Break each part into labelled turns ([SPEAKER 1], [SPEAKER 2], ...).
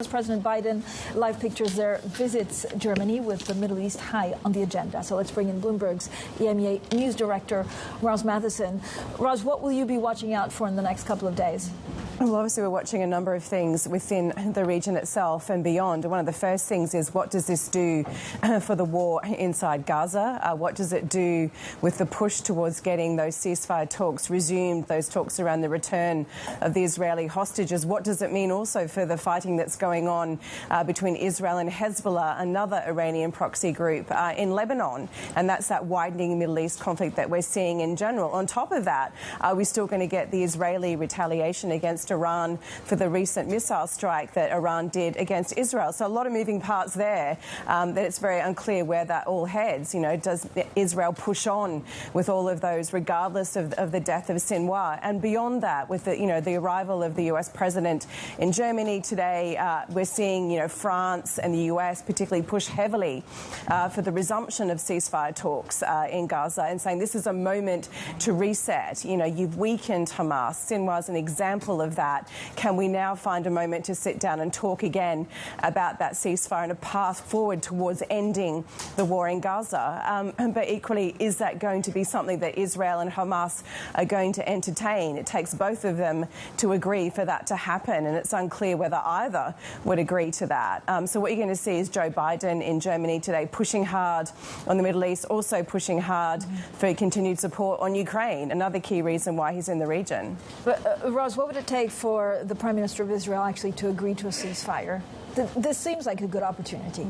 [SPEAKER 1] President Biden, live pictures there, visits Germany with the Middle East high on the agenda. So let's bring in Bloomberg's EMEA News Director, Ros Mathieson. Ros, what will you be watching out for in the next couple of days?
[SPEAKER 2] Well, obviously, we're watching a number of things within the region itself and beyond. One of the first things is, what does this do for the war inside Gaza? What does it do with the push towards getting those ceasefire talks resumed, those talks around the return of the Israeli hostages? What does it mean also for the fighting that's going on between Israel and Hezbollah, another Iranian proxy group in Lebanon? And that's that widening Middle East conflict that we're seeing in general. On top of that, are we still going to get the Israeli retaliation against Iran for the recent missile strike that Iran did against Israel? So a lot of moving parts there, that it's very unclear where that all heads. You know, does Israel push on with all of those regardless of the death of Sinwar? And beyond that, with the arrival of the US president in Germany today, we're seeing France and the US particularly push heavily for the resumption of ceasefire talks in Gaza, and saying this is a moment to reset. You've weakened Hamas. Sinwar's an example of that. Can we now find a moment to sit down and talk again about that ceasefire and a path forward towards ending the war in Gaza? But equally, is that going to be something that Israel and Hamas are going to entertain? It takes both of them to agree for that to happen, and it's unclear whether either would agree to that. So what you're going to see is Joe Biden in Germany today pushing hard on the Middle East, also pushing hard for continued support on Ukraine, another key reason why he's in the region.
[SPEAKER 1] But, Ros, what would it take for the Prime Minister of Israel actually to agree to a ceasefire? This seems like a good opportunity.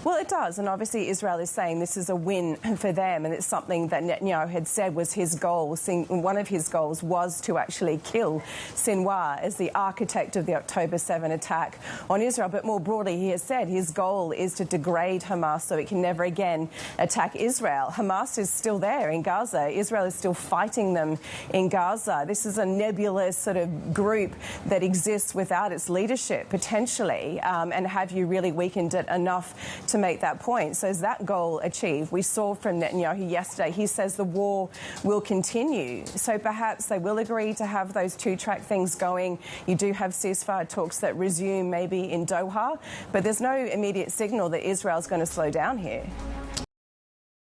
[SPEAKER 2] Well, it does, and obviously Israel is saying this is a win for them, and it's something that Netanyahu had said was his goal. One of his goals was to actually kill Sinwar as the architect of the October 7 attack on Israel. But more broadly, he has said his goal is to degrade Hamas so it can never again attack Israel. Hamas is still there in Gaza. Israel is still fighting them in Gaza. This is a nebulous sort of group that exists without its leadership, potentially, and have you really weakened it enough to make that point? So is that goal achieved? We saw from Netanyahu yesterday, he says the war will continue. So perhaps they will agree to have those two-track things going. You do have ceasefire talks that resume maybe in Doha, but there's no immediate signal that Israel's going to slow down here.